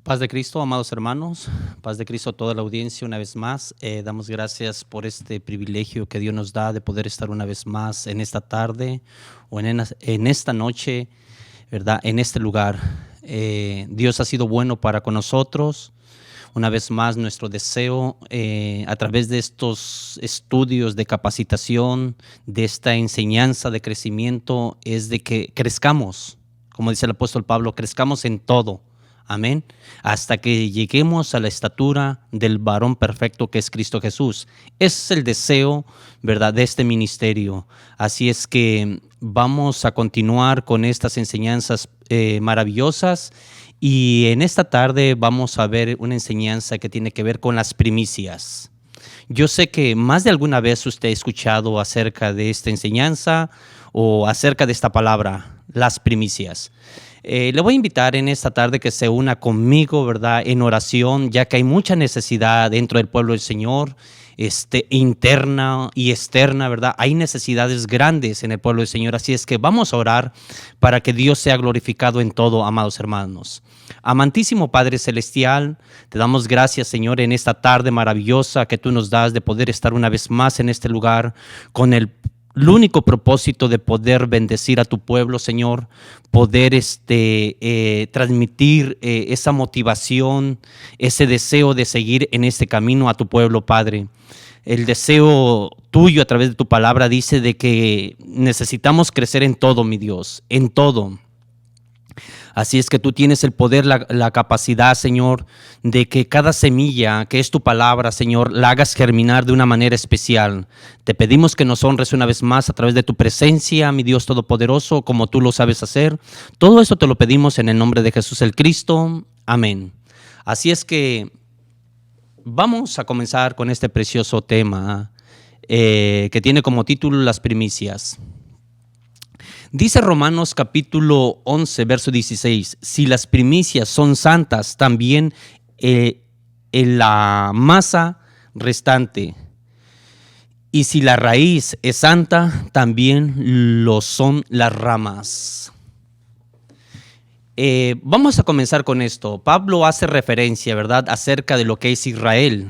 Paz de Cristo, amados hermanos, paz de Cristo a toda la audiencia una vez más. Damos gracias por este privilegio que Dios nos da de poder estar una vez más en esta tarde o en esta noche, ¿verdad? En este lugar. Dios ha sido bueno para con nosotros. Una vez más, nuestro deseo a través de estos estudios de capacitación, de esta enseñanza de crecimiento, es de que crezcamos, como dice el apóstol Pablo, crezcamos en todo. Amén. Hasta que lleguemos a la estatura del varón perfecto que es Cristo Jesús. Ese es el deseo, ¿verdad?, de este ministerio. Así es que vamos a continuar con estas enseñanzas maravillosas. Y en esta tarde vamos a ver una enseñanza que tiene que ver con las primicias. Yo sé que más de alguna vez usted ha escuchado acerca de esta enseñanza o acerca de esta palabra, las primicias. Le voy a invitar en esta tarde que se una conmigo, ¿verdad?, en oración, ya que hay mucha necesidad dentro del pueblo del Señor, interna y externa, ¿verdad? Hay necesidades grandes en el pueblo del Señor, así es que vamos a orar para que Dios sea glorificado en todo, amados hermanos. Amantísimo Padre Celestial, te damos gracias, Señor, en esta tarde maravillosa que tú nos das de poder estar una vez más en este lugar con el único propósito de poder bendecir a tu pueblo, Señor, poder transmitir esa motivación, ese deseo de seguir en este camino a tu pueblo, Padre. El deseo tuyo a través de tu palabra dice de que necesitamos crecer en todo, mi Dios, en todo. Así es que tú tienes el poder, la capacidad, Señor, de que cada semilla que es tu palabra, Señor, la hagas germinar de una manera especial. Te pedimos que nos honres una vez más a través de tu presencia, mi Dios Todopoderoso, como tú lo sabes hacer. Todo eso te lo pedimos en el nombre de Jesús el Cristo. Amén. Así es que vamos a comenzar con este precioso tema que tiene como título las primicias. Dice Romanos capítulo 11, verso 16, si las primicias son santas, también la masa restante. Y si la raíz es santa, también lo son las ramas. Vamos a comenzar con esto. Pablo hace referencia, ¿verdad?, acerca de lo que es Israel.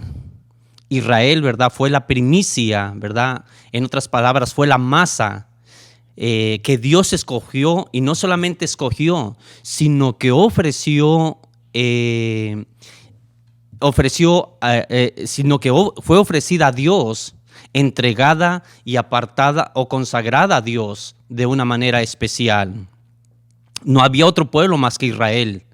Israel, ¿verdad?, fue la primicia, ¿verdad? En otras palabras, fue la masa que Dios escogió, y no solamente escogió, sino que fue ofrecida a Dios, entregada y apartada o consagrada a Dios de una manera especial. No había otro pueblo más que Israel.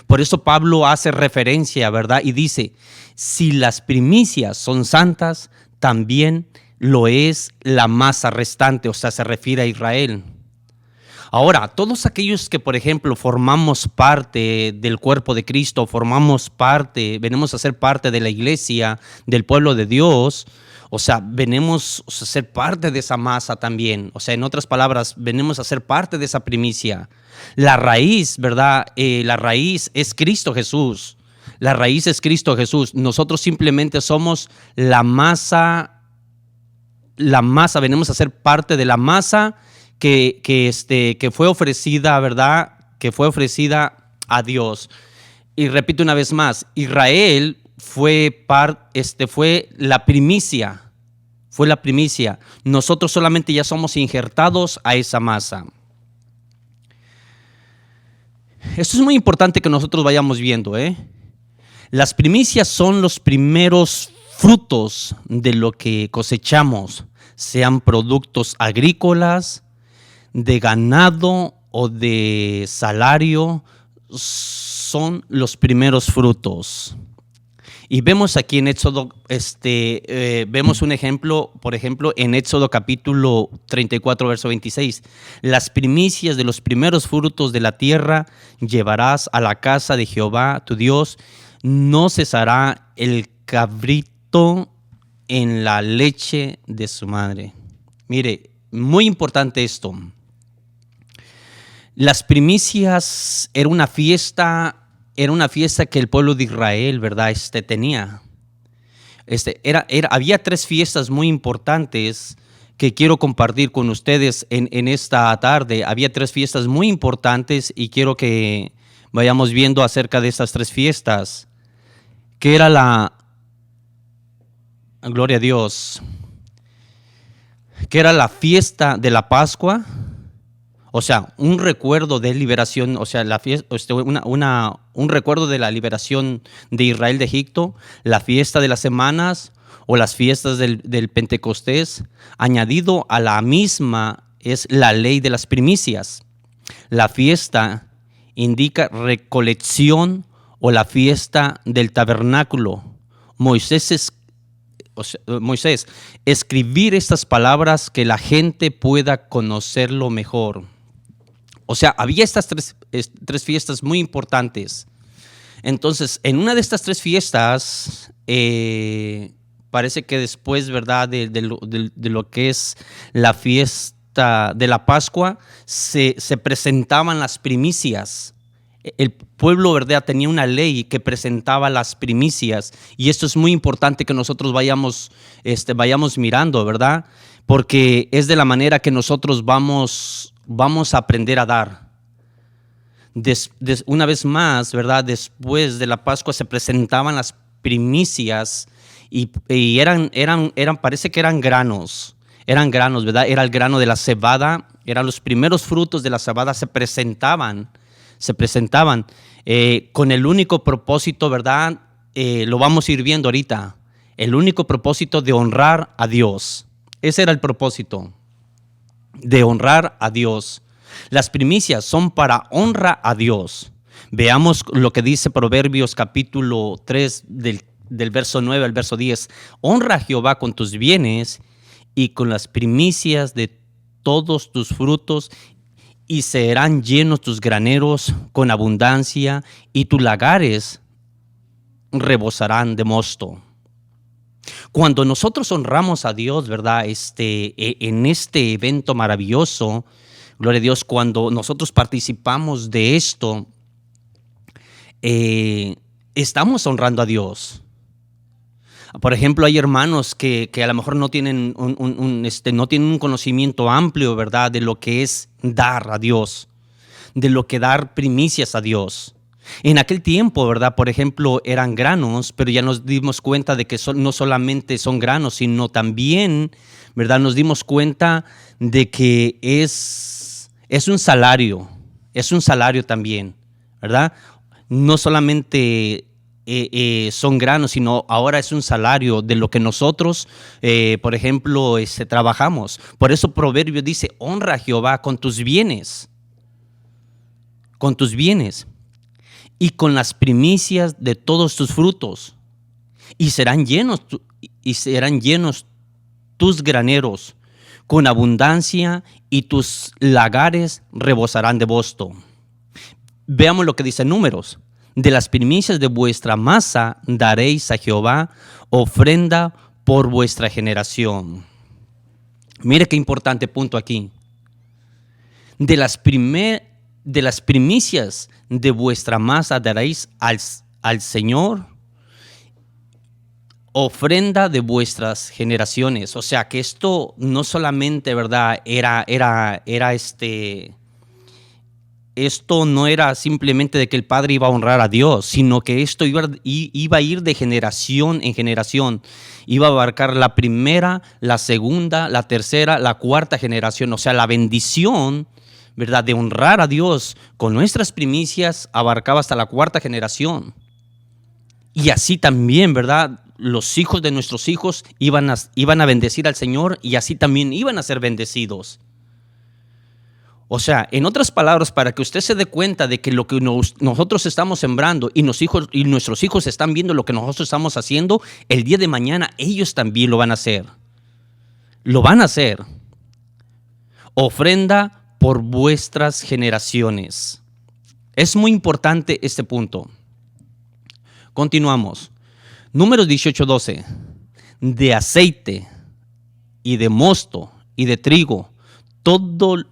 Por eso Pablo hace referencia, ¿verdad?, y dice, si las primicias son santas, también lo es la masa restante, o sea, se refiere a Israel. Ahora, todos aquellos que, por ejemplo, formamos parte del cuerpo de Cristo, venimos a ser parte de la iglesia, del pueblo de Dios, o sea, venimos a ser parte de esa masa también. O sea, en otras palabras, venimos a ser parte de esa primicia. La raíz, ¿verdad? La raíz es Cristo Jesús. La raíz es Cristo Jesús. Nosotros simplemente somos la masa, venimos a ser parte de la masa que fue ofrecida, ¿verdad?, que fue ofrecida a Dios. Y repito una vez más, Israel fue la primicia, Nosotros solamente ya somos injertados a esa masa. Esto es muy importante que nosotros vayamos viendo, Las primicias son los primeros frutos de lo que cosechamos, sean productos agrícolas, de ganado o de salario, son los primeros frutos. Y vemos aquí en Éxodo, vemos un ejemplo, por ejemplo, en Éxodo capítulo 34, verso 26. Las primicias de los primeros frutos de la tierra llevarás a la casa de Jehová tu Dios. No cesará el cabrito en la leche de su madre. Mire, muy importante esto. Las primicias era una fiesta que el pueblo de Israel, ¿verdad?, tenía. Había tres fiestas muy importantes que quiero compartir con ustedes en esta tarde. Había tres fiestas muy importantes y quiero que vayamos viendo acerca de estas tres fiestas, que era gloria a Dios, que era la fiesta de la Pascua, o sea, un recuerdo de liberación, o sea, la fiesta, un recuerdo de la liberación de Israel de Egipto, la fiesta de las semanas o las fiestas del Pentecostés. Añadido a la misma es la ley de las primicias. La fiesta indica recolección o la fiesta del tabernáculo. Moisés, escribir estas palabras que la gente pueda conocerlo mejor. O sea, había estas tres fiestas muy importantes. Entonces, en una de estas tres fiestas, parece que después, ¿verdad?, de lo que es la fiesta de la Pascua, se presentaban las primicias. El pueblo, ¿verdad?, tenía una ley que presentaba las primicias, y esto es muy importante que nosotros vayamos mirando, ¿verdad? Porque es de la manera que nosotros vamos a aprender a dar. Una vez más, ¿verdad?, después de la Pascua se presentaban las primicias y eran, parece que eran granos, ¿verdad? Era el grano de la cebada, eran los primeros frutos de la cebada, se presentaban con el único propósito, ¿verdad? Lo vamos a ir viendo ahorita, el único propósito de honrar a Dios. Ese era el propósito, de honrar a Dios. Las primicias son para honra a Dios. Veamos lo que dice Proverbios capítulo 3 del verso 9 al verso 10. Honra a Jehová con tus bienes y con las primicias de todos tus frutos, y serán llenos tus graneros con abundancia, y tus lagares rebosarán de mosto. Cuando nosotros honramos a Dios, ¿verdad?, en este evento maravilloso, gloria a Dios, cuando nosotros participamos de esto, estamos honrando a Dios. Por ejemplo, hay hermanos que a lo mejor no tienen no tienen un conocimiento amplio, ¿verdad?, de lo que es dar a Dios, de lo que dar primicias a Dios. En aquel tiempo, ¿verdad?, por ejemplo, eran granos, pero ya nos dimos cuenta de que no solamente son granos, sino también, ¿verdad?, nos dimos cuenta de que es un salario también, ¿verdad? No solamente son granos, sino ahora es un salario de lo que nosotros, por ejemplo, trabajamos. Por eso Proverbio dice, honra a Jehová con tus bienes, y con las primicias de todos tus frutos, y serán llenos tus graneros con abundancia, y tus lagares rebosarán de mosto. Veamos lo que dice Números. De las primicias de vuestra masa daréis a Jehová ofrenda por vuestra generación. Mire qué importante punto aquí. De las primicias de vuestra masa daréis al Señor ofrenda de vuestras generaciones. O sea que esto no solamente, ¿verdad?, esto no era simplemente de que el padre iba a honrar a Dios, sino que esto iba a ir de generación en generación. Iba a abarcar la primera, la segunda, la tercera, la cuarta generación. O sea, la bendición, ¿verdad?, de honrar a Dios con nuestras primicias abarcaba hasta la cuarta generación. Y así también, ¿verdad?, los hijos de nuestros hijos iban a bendecir al Señor, y así también iban a ser bendecidos. O sea, en otras palabras, para que usted se dé cuenta de que lo que nosotros estamos sembrando y nuestros hijos están viendo lo que nosotros estamos haciendo, el día de mañana ellos también lo van a hacer. Lo van a hacer. Ofrenda por vuestras generaciones. Es muy importante este punto. Continuamos. Números 18:12. De aceite y de mosto y de trigo, todo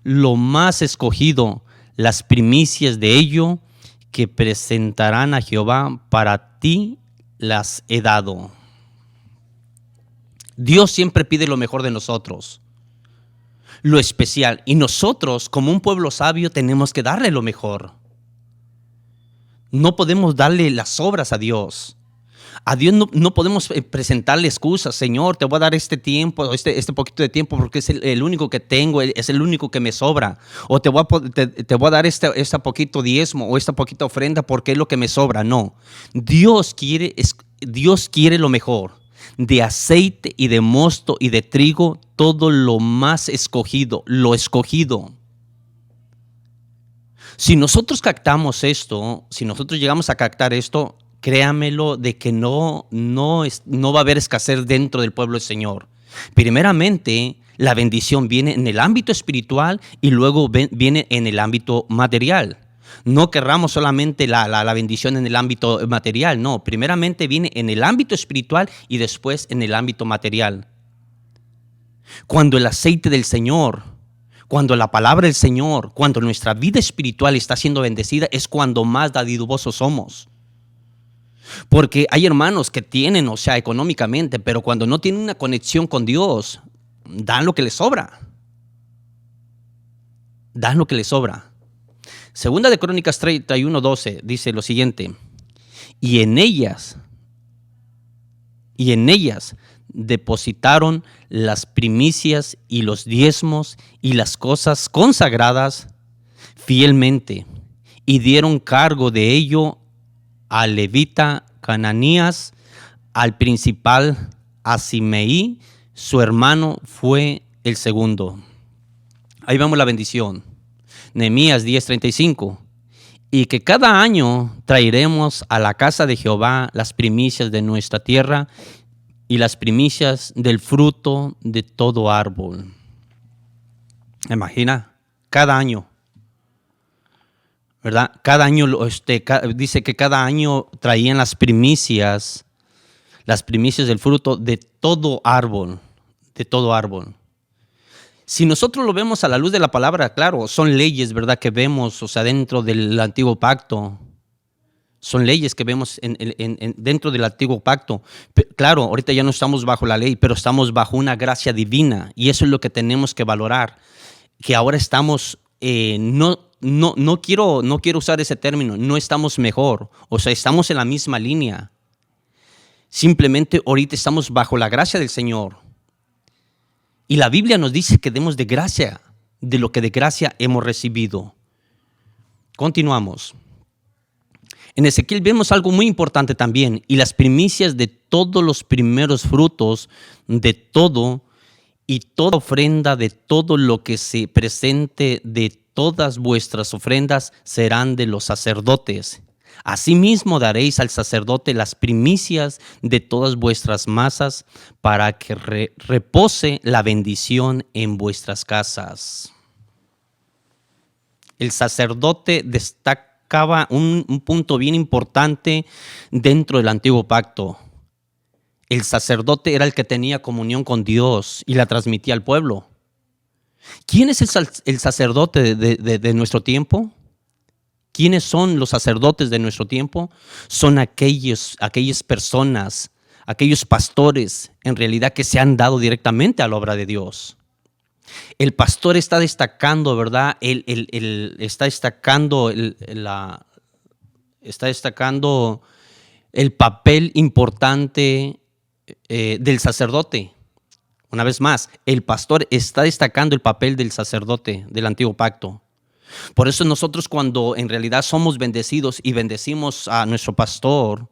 lo más escogido, las primicias de ello que presentarán a Jehová, para ti las he dado. Dios siempre pide lo mejor de nosotros. lo especial. Y nosotros, como un pueblo sabio, tenemos que darle lo mejor. No podemos darle las obras a Dios. A Dios no podemos presentarle excusas. Señor, te voy a dar este tiempo, este poquito de tiempo porque es el único que tengo, es el único que me sobra. O te voy a dar este poquito diezmo o esta poquita ofrenda porque es lo que me sobra. No. Dios quiere lo mejor. De aceite y de mosto y de trigo, todo lo más escogido, lo escogido. Si nosotros captamos esto, si nosotros llegamos a captar esto, créamelo de que no va a haber escasez dentro del pueblo del Señor. Primeramente, la bendición viene en el ámbito espiritual y luego viene en el ámbito material. No querramos solamente la bendición en el ámbito material, no. Primeramente viene en el ámbito espiritual y después en el ámbito material. Cuando el aceite del Señor, cuando la palabra del Señor, cuando nuestra vida espiritual está siendo bendecida, es cuando más dadivosos somos. Porque hay hermanos que tienen, o sea, económicamente, pero cuando no tienen una conexión con Dios, dan lo que les sobra. Dan lo que les sobra. Segunda de Crónicas 31:12 dice lo siguiente: y en ellas depositaron las primicias y los diezmos y las cosas consagradas fielmente, y dieron cargo de ello al levita Cananías, al principal a Simeí, su hermano fue el segundo. Ahí vemos la bendición. Nehemías 10:35. Y que cada año traeremos a la casa de Jehová las primicias de nuestra tierra y las primicias del fruto de todo árbol. Imagina, cada año, ¿verdad? Cada año, dice que cada año traían las primicias del fruto de todo árbol, de todo árbol. Si nosotros lo vemos a la luz de la palabra, claro, son leyes, ¿verdad? Que vemos, o sea, dentro del antiguo pacto. Son leyes que vemos dentro del antiguo pacto. Claro, ahorita ya no estamos bajo la ley, pero estamos bajo una gracia divina. Y eso es lo que tenemos que valorar. Que ahora estamos, no quiero usar ese término, no estamos mejor. O sea, estamos en la misma línea. Simplemente ahorita estamos bajo la gracia del Señor. Y la Biblia nos dice que demos de gracia, de lo que de gracia hemos recibido. Continuamos. En Ezequiel vemos algo muy importante también. Y las primicias de todos los primeros frutos de todo y toda ofrenda de todo lo que se presente de todas vuestras ofrendas serán de los sacerdotes. Asimismo daréis al sacerdote las primicias de todas vuestras masas para que repose la bendición en vuestras casas. El sacerdote destacaba un punto bien importante dentro del antiguo pacto. El sacerdote era el que tenía comunión con Dios y la transmitía al pueblo. ¿Quién es el sacerdote de nuestro tiempo? ¿Quiénes son los sacerdotes de nuestro tiempo? Son aquellas personas, aquellos pastores, en realidad, que se han dado directamente a la obra de Dios. El pastor está destacando, ¿verdad? Está destacando el papel importante del sacerdote. Una vez más, el pastor está destacando el papel del sacerdote del antiguo pacto. Por eso nosotros, cuando en realidad somos bendecidos y bendecimos a nuestro pastor,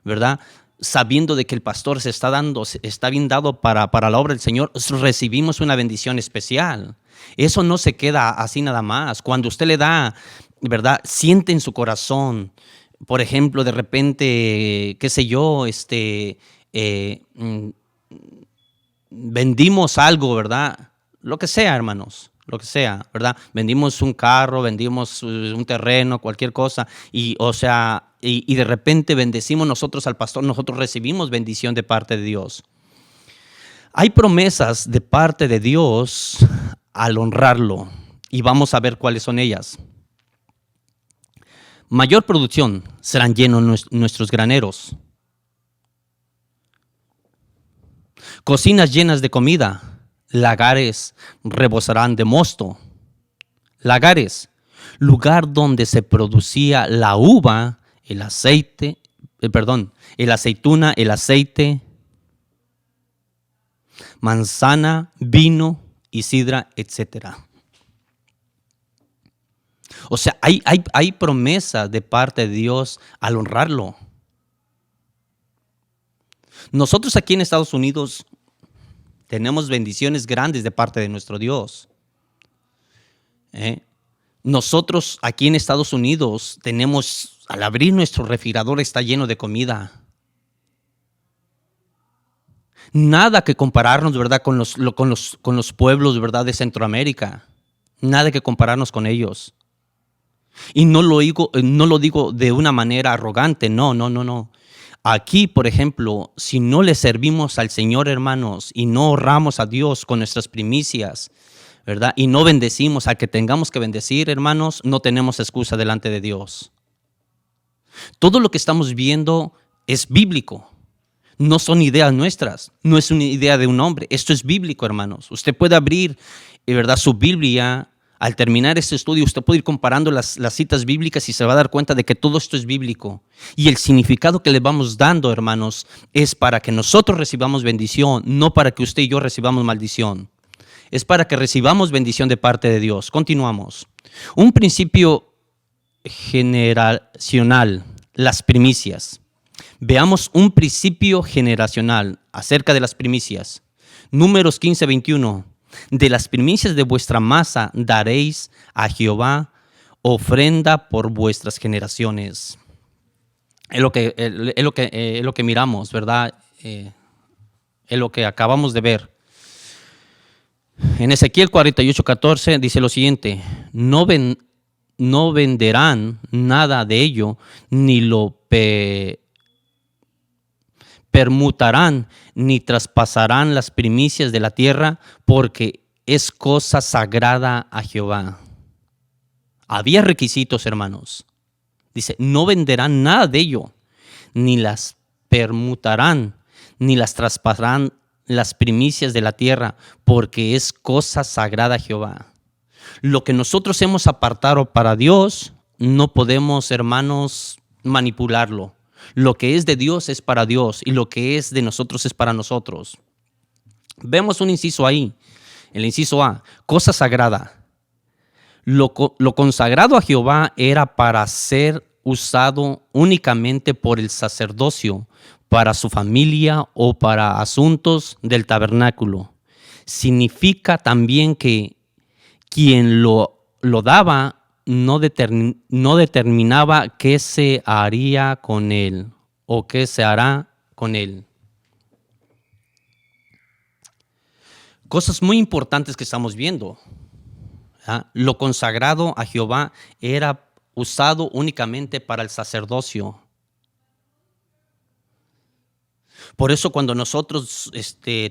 ¿verdad? Sabiendo de que el pastor está bien dado para la obra del Señor, recibimos una bendición especial. Eso no se queda así nada más. Cuando usted le da, ¿verdad? Siente en su corazón, por ejemplo, de repente, qué sé yo, vendimos algo, ¿verdad? Lo que sea, hermanos. Lo que sea, ¿verdad? Vendimos un carro, vendimos un terreno, cualquier cosa, y de repente bendecimos nosotros al pastor, nosotros recibimos bendición de parte de Dios. Hay promesas de parte de Dios al honrarlo, y vamos a ver cuáles son ellas. Mayor producción, serán llenos nuestros graneros. Cocinas llenas de comida, lagares rebosarán de mosto. Lagares, lugar donde se producía la uva, el aceite, el aceituna, el aceite, manzana, vino y sidra, etcétera. O sea, hay promesa de parte de Dios al honrarlo. Nosotros aquí en Estados Unidos tenemos bendiciones grandes de parte de nuestro Dios. Nosotros aquí en Estados Unidos tenemos, al abrir nuestro refrigerador está lleno de comida. Nada que compararnos, ¿verdad?, con los pueblos, ¿verdad?, de Centroamérica. Nada que compararnos con ellos. Y no lo digo de una manera arrogante, no. Aquí, por ejemplo, si no le servimos al Señor, hermanos, y no honramos a Dios con nuestras primicias, ¿verdad?, y no bendecimos al que tengamos que bendecir, hermanos, no tenemos excusa delante de Dios. Todo lo que estamos viendo es bíblico. No son ideas nuestras, no es una idea de un hombre. Esto es bíblico, hermanos. Usted puede abrir, ¿verdad?, su Biblia. Al terminar este estudio, usted puede ir comparando las citas bíblicas y se va a dar cuenta de que todo esto es bíblico. Y el significado que le vamos dando, hermanos, es para que nosotros recibamos bendición, no para que usted y yo recibamos maldición. Es para que recibamos bendición de parte de Dios. Continuamos. Un principio generacional, las primicias. Veamos un principio generacional acerca de las primicias. Números 15:21. De las primicias de vuestra masa daréis a Jehová ofrenda por vuestras generaciones. Es lo que miramos, ¿verdad? Es lo que acabamos de ver. En Ezequiel 48:14 dice lo siguiente: no venderán nada de ello, ni lo permutarán, ni traspasarán las primicias de la tierra, porque es cosa sagrada a Jehová. Había requisitos, hermanos. Dice, no venderán nada de ello, ni las permutarán, ni las traspasarán las primicias de la tierra, porque es cosa sagrada a Jehová. Lo que nosotros hemos apartado para Dios, no podemos, hermanos, manipularlo. Lo que es de Dios es para Dios y lo que es de nosotros es para nosotros. Vemos un inciso ahí, el inciso A, cosa sagrada. Lo consagrado a Jehová era para ser usado únicamente por el sacerdocio, para su familia o para asuntos del tabernáculo. Significa también que quien lo daba no determinaba qué se haría con él o qué se hará con él. Cosas muy importantes que estamos viendo. Lo consagrado a Jehová era usado únicamente para el sacerdocio. Por eso cuando nosotros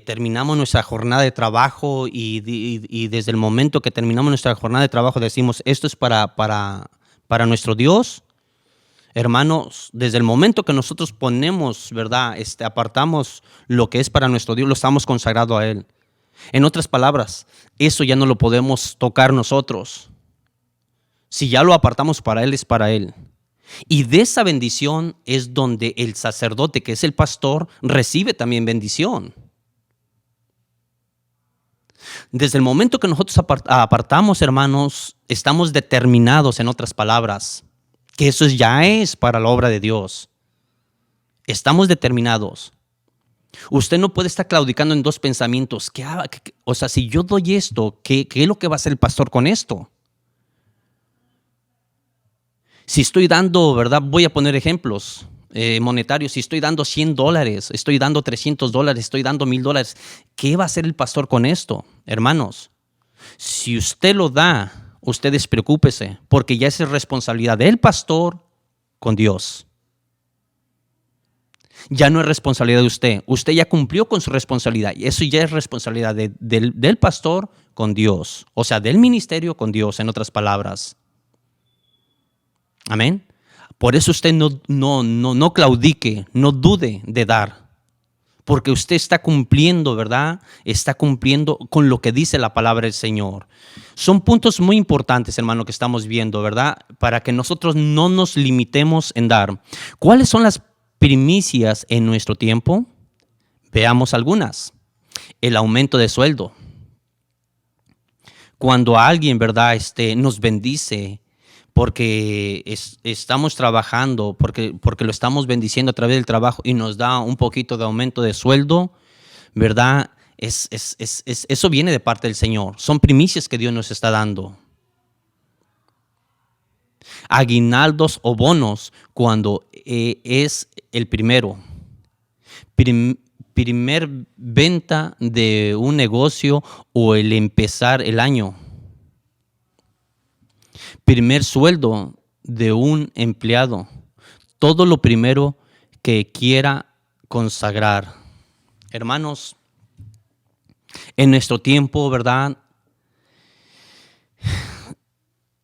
terminamos nuestra jornada de trabajo y desde el momento que terminamos nuestra jornada de trabajo decimos, esto es para nuestro Dios, hermanos, desde el momento que nosotros ponemos, ¿verdad?, apartamos lo que es para nuestro Dios, lo estamos consagrado a Él. En otras palabras, eso ya no lo podemos tocar nosotros. Si ya lo apartamos para Él, es para Él. Y de esa bendición es donde el sacerdote, que es el pastor, recibe también bendición. Desde el momento que nosotros apartamos, hermanos, estamos determinados, en otras palabras, que eso ya es para la obra de Dios. Estamos determinados. Usted no puede estar claudicando en dos pensamientos. O sea, si yo doy esto, ¿qué es lo que va a hacer el pastor con esto? Si estoy dando, ¿verdad? Voy a poner ejemplos monetarios. Si estoy dando $100, estoy dando $300, estoy dando $1,000, ¿qué va a hacer el pastor con esto? Hermanos, si usted lo da, usted despreocúpese, porque ya es responsabilidad del pastor con Dios. Ya no es responsabilidad de usted. Usted ya cumplió con su responsabilidad. Y eso ya es responsabilidad del pastor con Dios. O sea, del ministerio con Dios, en otras palabras. Amén. Por eso usted no claudique, no dude de dar. porque usted está cumpliendo, ¿verdad? Está cumpliendo con lo que dice la palabra del Señor. Son puntos muy importantes, hermano, que estamos viendo, ¿verdad? Para que nosotros no nos limitemos en dar. ¿Cuáles son las primicias en nuestro tiempo? Veamos algunas. El aumento de sueldo. Cuando alguien, ¿verdad? Nos bendice porque estamos trabajando, porque lo estamos bendiciendo a través del trabajo y nos da un poquito de aumento de sueldo, ¿verdad? Eso viene de parte del Señor. Son primicias que Dios nos está dando. Aguinaldos o bonos cuando es el primero. Primer venta de un negocio o el empezar el año. Primer sueldo de un empleado. Todo lo primero que quiera consagrar. Hermanos, en nuestro tiempo, ¿verdad?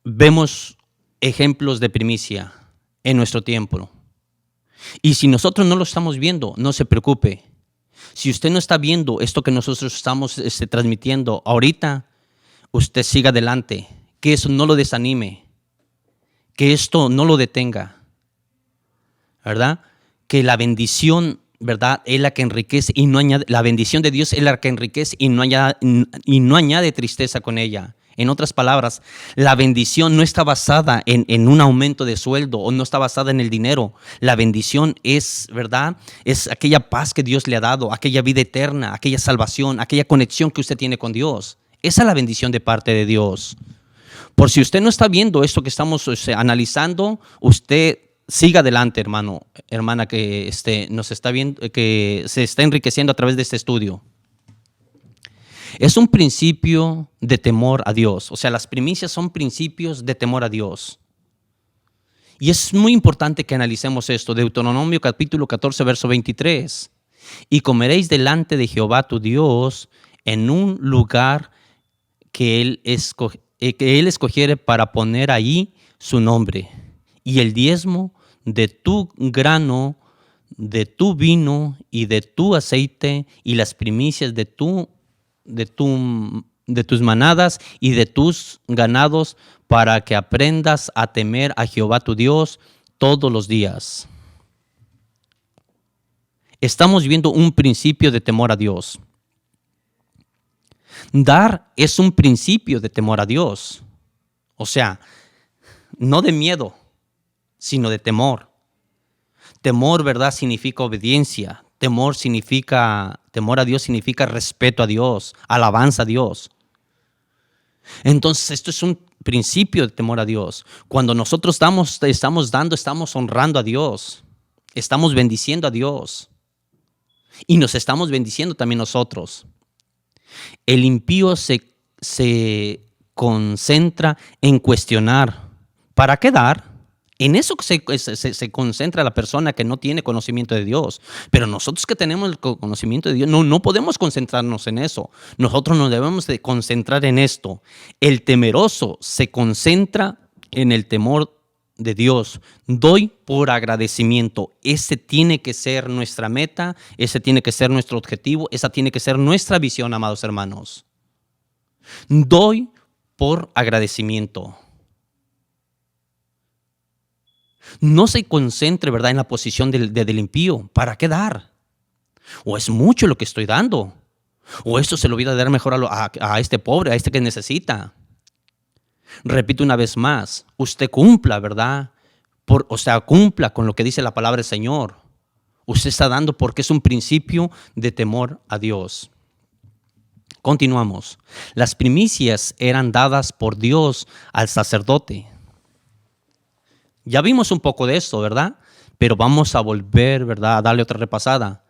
Vemos ejemplos de primicia en nuestro tiempo. Y si nosotros no lo estamos viendo, no se preocupe. Si usted no está viendo esto que nosotros estamos transmitiendo ahorita, usted siga adelante. Que eso no lo desanime. Que esto no lo detenga. ¿Verdad? Que la bendición, ¿verdad?, es la que enriquece y no añade. La bendición de Dios es la que enriquece y no añade tristeza con ella. En otras palabras, la bendición no está basada en un aumento de sueldo o no está basada en el dinero. La bendición es, ¿verdad?, es aquella paz que Dios le ha dado, aquella vida eterna, aquella salvación, aquella conexión que usted tiene con Dios. Esa es la bendición de parte de Dios. Por si usted no está viendo esto que estamos analizando, usted siga adelante, hermano, hermana, que nos está viendo, que se está enriqueciendo a través de este estudio. Es un principio de temor a Dios. O sea, las primicias son principios de temor a Dios. Y es muy importante que analicemos esto. Deuteronomio capítulo 14, verso 23. Y comeréis delante de Jehová tu Dios en un lugar que Él escogiere para poner ahí su nombre. Y el diezmo de tu grano, de tu vino y de tu aceite y las primicias de tus manadas y de tus ganados, para que aprendas a temer a Jehová tu Dios todos los días. Estamos viendo un principio de temor a Dios. Dar es un principio de temor a Dios. O sea, no de miedo, sino de temor. Temor, ¿verdad?, significa obediencia. Temor a Dios significa respeto a Dios, alabanza a Dios. Entonces, esto es un principio de temor a Dios. Cuando nosotros estamos honrando a Dios, estamos bendiciendo a Dios y nos estamos bendiciendo también nosotros. El impío se concentra en cuestionar. ¿Para qué dar? En eso se concentra la persona que no tiene conocimiento de Dios. Pero nosotros que tenemos el conocimiento de Dios, no podemos concentrarnos en eso. Nosotros nos debemos de concentrar en esto. El temeroso se concentra en el temor de Dios. Doy por agradecimiento. Ese tiene que ser nuestra meta, ese tiene que ser nuestro objetivo, esa tiene que ser nuestra visión, amados hermanos. Doy por agradecimiento. No se concentre, ¿verdad?, en la posición del impío. ¿Para qué dar? O es mucho lo que estoy dando. O esto se lo voy a dar mejor a este pobre, a este que necesita. Repito una vez más, usted cumpla, ¿verdad? Cumpla con lo que dice la palabra del Señor. Usted está dando porque es un principio de temor a Dios. Continuamos. Las primicias eran dadas por Dios al sacerdote. Ya vimos un poco de esto, ¿verdad? Pero vamos a volver, ¿verdad?, a darle otra repasada.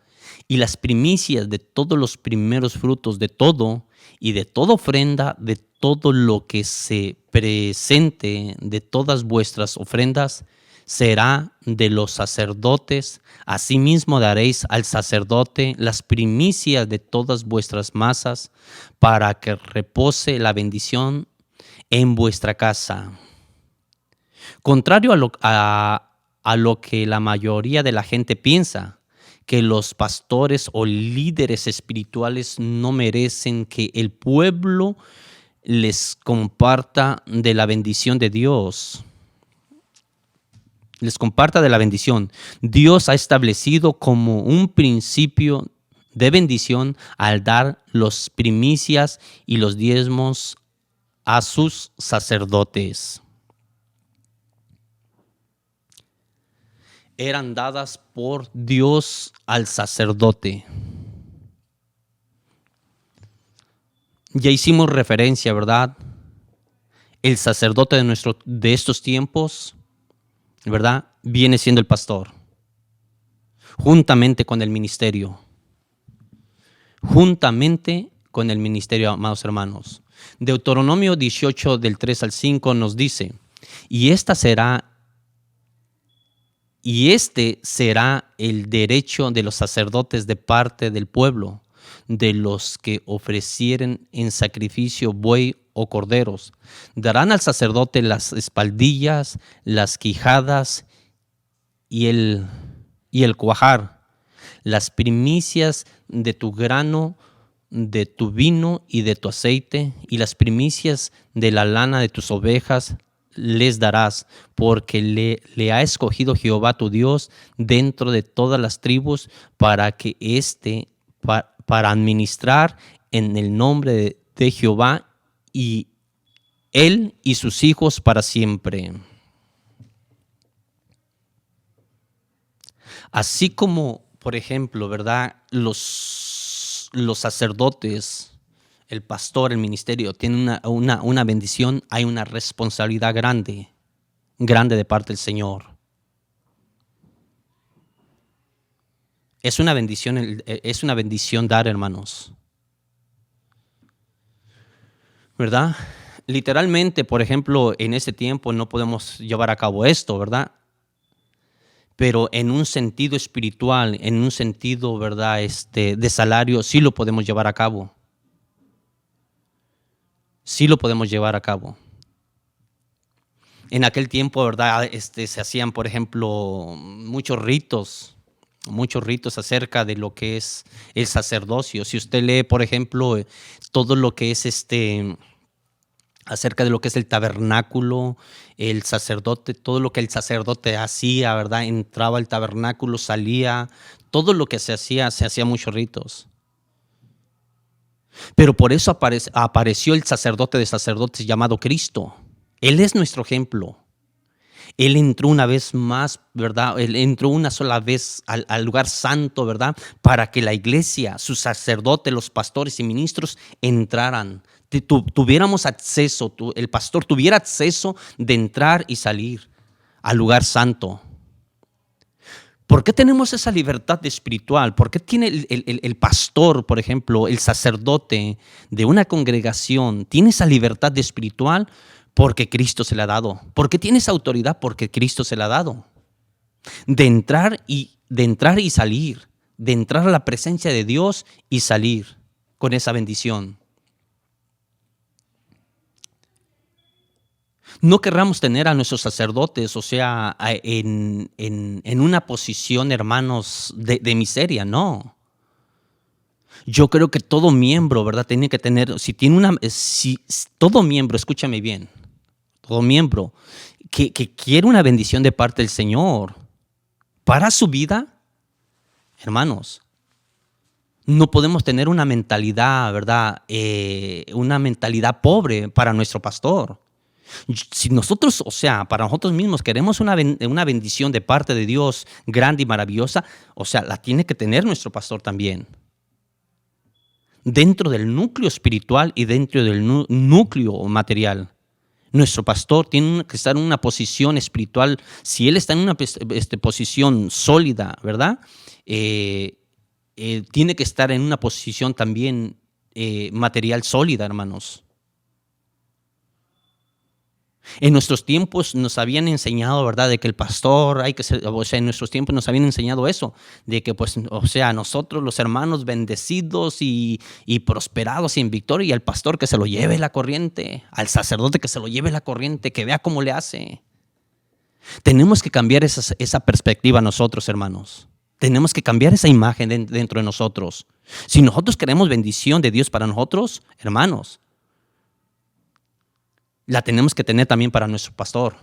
Y las primicias de todos los primeros frutos de todo y de toda ofrenda, de todo lo que se presente, de todas vuestras ofrendas, será de los sacerdotes. Asimismo daréis al sacerdote las primicias de todas vuestras masas, para que repose la bendición en vuestra casa. Contrario a lo que la mayoría de la gente piensa, que los pastores o líderes espirituales no merecen que el pueblo les comparta de la bendición de Dios. Les comparta de la bendición. Dios ha establecido como un principio de bendición al dar los primicias y los diezmos a sus sacerdotes. Eran dadas por Dios al sacerdote. Ya hicimos referencia, ¿verdad? El sacerdote de estos tiempos, ¿verdad? Viene siendo el pastor, juntamente con el ministerio. Juntamente con el ministerio, amados hermanos. Deuteronomio 18, del 3 al 5 nos dice, y este será el derecho de los sacerdotes de parte del pueblo, de los que ofrecieren en sacrificio buey o corderos. Darán al sacerdote las espaldillas, las quijadas y el cuajar, las primicias de tu grano, de tu vino y de tu aceite, y las primicias de la lana de tus ovejas les darás, porque le ha escogido Jehová tu Dios dentro de todas las tribus para que para administrar en el nombre de Jehová, y él y sus hijos para siempre. Así como, por ejemplo, ¿verdad? Los sacerdotes, el pastor, el ministerio, tienen una bendición, hay una responsabilidad grande de parte del Señor. Es una bendición dar, hermanos. ¿Verdad? Literalmente, por ejemplo, en ese tiempo no podemos llevar a cabo esto, ¿verdad? Pero en un sentido espiritual, en un sentido, ¿verdad? De salario, sí lo podemos llevar a cabo. Sí lo podemos llevar a cabo. En aquel tiempo, ¿verdad? Se hacían, por ejemplo, muchos ritos acerca de lo que es el sacerdocio. Si usted lee, por ejemplo, todo lo que es acerca de lo que es el tabernáculo, el sacerdote, todo lo que el sacerdote hacía, ¿verdad? Entraba al tabernáculo, salía, todo lo que se hacía muchos ritos. Pero por eso apareció el sacerdote de sacerdotes llamado Cristo. Él es nuestro ejemplo. Él entró una vez más, ¿verdad? Él entró una sola vez al lugar santo, ¿verdad? Para que la iglesia, sus sacerdotes, los pastores y ministros entraran. Tuviéramos acceso, el pastor tuviera acceso de entrar y salir al lugar santo. ¿Por qué tenemos esa libertad espiritual? ¿Por qué tiene el pastor, por ejemplo, el sacerdote de una congregación, tiene esa libertad espiritual? Porque Cristo se la ha dado. ¿Por qué tiene esa autoridad? Porque Cristo se la ha dado. De entrar y salir, de entrar a la presencia de Dios y salir con esa bendición. No querramos tener a nuestros sacerdotes, o sea, en una posición, hermanos, de miseria, no. Yo creo que todo miembro, ¿verdad? Tiene que tener, todo miembro, escúchame bien, todo miembro que quiere una bendición de parte del Señor para su vida, hermanos, no podemos tener una mentalidad, ¿verdad? Una mentalidad pobre para nuestro pastor. Si nosotros, o sea, para nosotros mismos queremos una bendición de parte de Dios grande y maravillosa, o sea, la tiene que tener nuestro pastor también. Dentro del núcleo espiritual y dentro del núcleo material. Nuestro pastor tiene que estar en una posición espiritual. Si él está en una posición sólida, ¿verdad? Tiene que estar en una posición también material sólida, hermanos. En nuestros tiempos nos habían enseñado, ¿verdad?, de que el pastor en nuestros tiempos nos habían enseñado eso, de que, pues, o sea, nosotros los hermanos bendecidos y prosperados y en victoria, y al pastor que se lo lleve la corriente, al sacerdote que se lo lleve la corriente, que vea cómo le hace. Tenemos que cambiar esa perspectiva nosotros, hermanos. Tenemos que cambiar esa imagen dentro de nosotros. Si nosotros queremos bendición de Dios para nosotros, hermanos, la tenemos que tener también para nuestro pastor.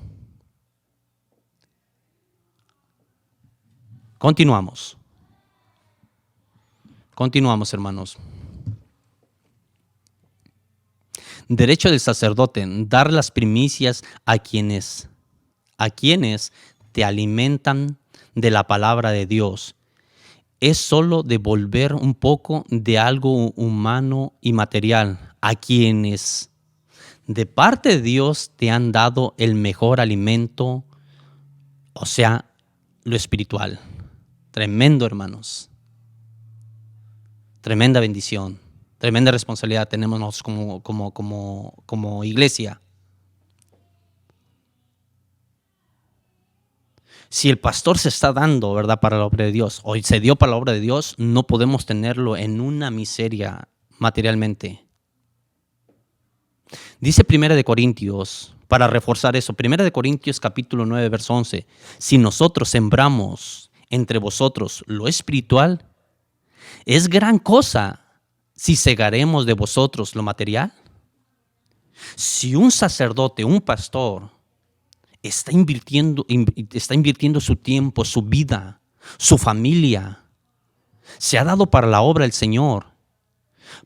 Continuamos, hermanos. Derecho del sacerdote, dar las primicias a quienes te alimentan de la palabra de Dios. Es solo devolver un poco de algo humano y material a quienes de parte de Dios te han dado el mejor alimento, o sea, lo espiritual. Tremendo, hermanos. Tremenda bendición, tremenda responsabilidad tenemos nosotros como iglesia. Si el pastor se está dando, ¿verdad?, para la obra de Dios, o se dio para la obra de Dios, no podemos tenerlo en una miseria materialmente. Dice 1 Corintios, para reforzar eso, 1 Corintios capítulo 9, verso 11, si nosotros sembramos entre vosotros lo espiritual, ¿es gran cosa si segaremos de vosotros lo material? Si un sacerdote, un pastor, está invirtiendo su tiempo, su vida, su familia, se ha dado para la obra del Señor,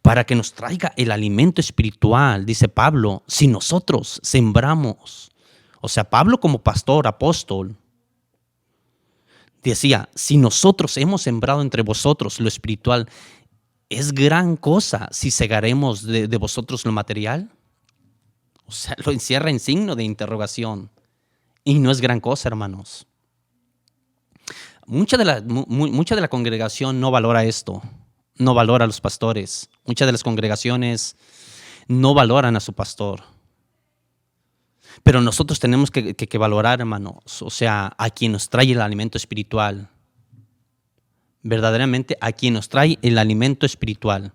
para que nos traiga el alimento espiritual, dice Pablo, si nosotros sembramos. O sea, Pablo como pastor, apóstol, decía, si nosotros hemos sembrado entre vosotros lo espiritual, ¿es gran cosa si segaremos de vosotros lo material? O sea, lo encierra en signo de interrogación. Y no es gran cosa, hermanos. Mucha de la congregación no valora esto, no valora a los pastores. Muchas de las congregaciones no valoran a su pastor. Pero nosotros tenemos que valorar, hermanos, o sea, a quien nos trae el alimento espiritual. Verdaderamente a quien nos trae el alimento espiritual.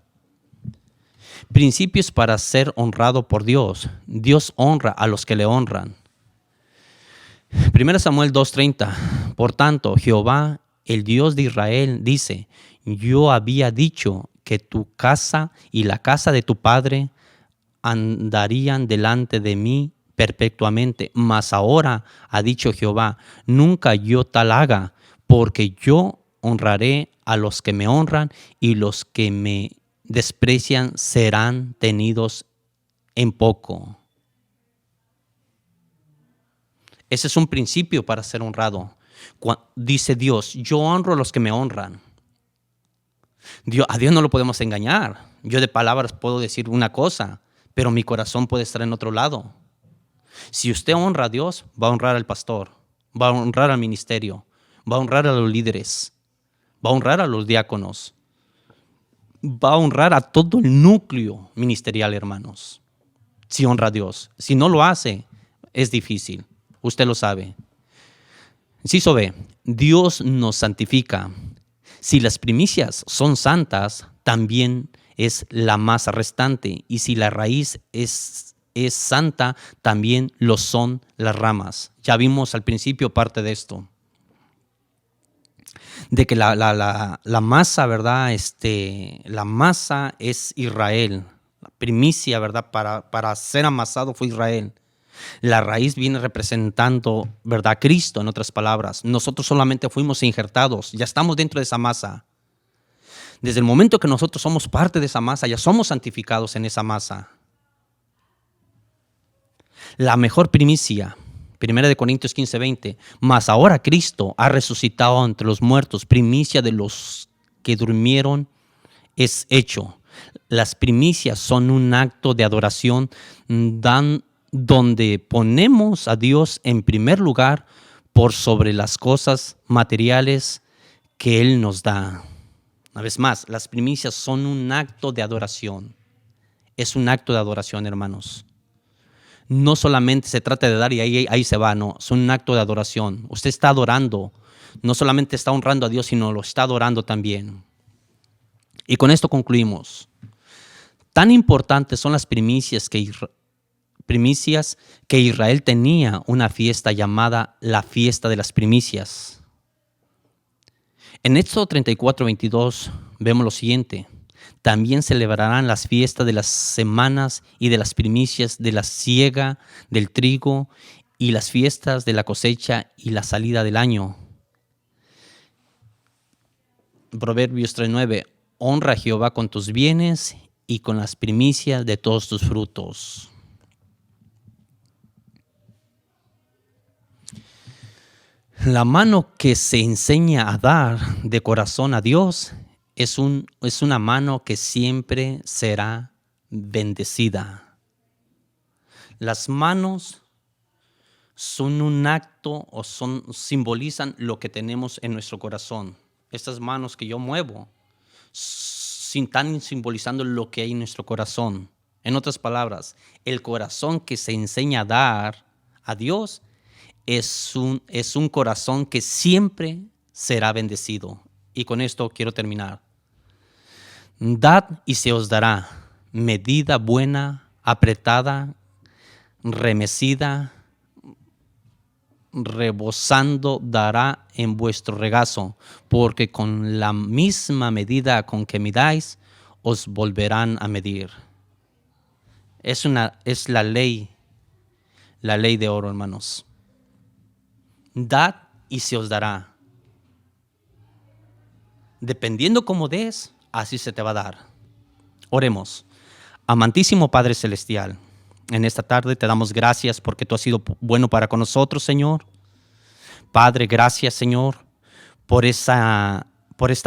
Principios para ser honrado por Dios. Dios honra a los que le honran. 1 Samuel 2:30. Por tanto, Jehová, el Dios de Israel, dice, yo había dicho que tu casa y la casa de tu padre andarían delante de mí perpetuamente. Mas ahora ha dicho Jehová, nunca yo tal haga, porque yo honraré a los que me honran y los que me desprecian serán tenidos en poco. Ese es un principio para ser honrado. Dice Dios, yo honro a los que me honran. A Dios no lo podemos engañar. Yo de palabras puedo decir una cosa, pero mi corazón puede estar en otro lado. Si usted honra a Dios, va a honrar al pastor, va a honrar al ministerio, va a honrar a los líderes, va a honrar a los diáconos, va a honrar a todo el núcleo ministerial, hermanos. Si honra a Dios. Si no lo hace, es difícil. Usted lo sabe. Inciso B. Dios nos santifica. Si las primicias son santas, también es la masa restante. Y si la raíz es santa, también lo son las ramas. Ya vimos al principio parte de esto. De que la masa, ¿verdad? La masa es Israel. La primicia, ¿verdad? Para ser amasado fue Israel. La raíz viene representando, ¿verdad?, Cristo, en otras palabras. Nosotros solamente fuimos injertados, ya estamos dentro de esa masa. Desde el momento que nosotros somos parte de esa masa, ya somos santificados en esa masa. La mejor primicia, 1 Corintios 15:20, mas ahora Cristo ha resucitado entre los muertos, primicia de los que durmieron es hecho. Las primicias son un acto de adoración, donde ponemos a Dios en primer lugar por sobre las cosas materiales que Él nos da. Una vez más, las primicias son un acto de adoración. Es un acto de adoración, hermanos. No solamente se trata de dar y ahí se va, no. Es un acto de adoración. Usted está adorando. No solamente está honrando a Dios, sino lo está adorando también. Y con esto concluimos. Tan importantes son las primicias que Israel tenía una fiesta llamada la fiesta de las primicias. En Éxodo 34:22 vemos lo siguiente. También celebrarán las fiestas de las semanas y de las primicias de la siega del trigo y las fiestas de la cosecha y la salida del año. Proverbios 3:9. Honra a Jehová con tus bienes y con las primicias de todos tus frutos. La mano que se enseña a dar de corazón a Dios es una mano que siempre será bendecida. Las manos son un acto o simbolizan lo que tenemos en nuestro corazón. Estas manos que yo muevo están simbolizando lo que hay en nuestro corazón. En otras palabras, el corazón que se enseña a dar a Dios es un corazón que siempre será bendecido. Y con esto quiero terminar. Dad y se os dará, medida buena, apretada, remecida, rebosando dará en vuestro regazo, porque con la misma medida con que midáis, os volverán a medir. Es la ley de oro, hermanos. Dad y se os dará. Dependiendo cómo des, así se te va a dar. Oremos. Amantísimo Padre Celestial, en esta tarde te damos gracias porque tú has sido bueno para con nosotros, Señor. Padre, gracias, Señor, por esta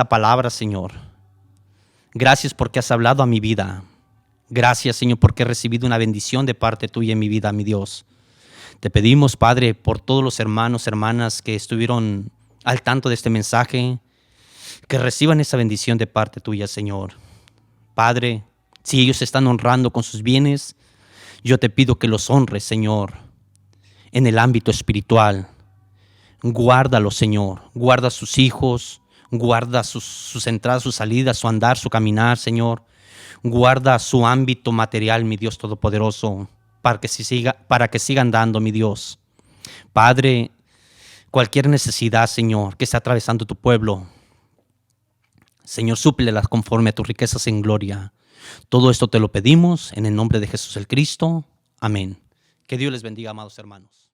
palabra, Señor. Gracias porque has hablado a mi vida. Gracias, Señor, porque he recibido una bendición de parte tuya en mi vida, mi Dios. Te pedimos, Padre, por todos los hermanos, hermanas que estuvieron al tanto de este mensaje, que reciban esa bendición de parte tuya, Señor. Padre, si ellos se están honrando con sus bienes, yo te pido que los honres, Señor, en el ámbito espiritual. Guárdalos, Señor. Guarda a sus hijos, guarda sus entradas, sus salidas, su andar, su caminar, Señor. Guarda su ámbito material, mi Dios Todopoderoso, para que sigan dando, mi Dios. Padre, cualquier necesidad, Señor, que esté atravesando tu pueblo, Señor, súplelas conforme a tus riquezas en gloria. Todo esto te lo pedimos en el nombre de Jesús el Cristo. Amén. Que Dios les bendiga, amados hermanos.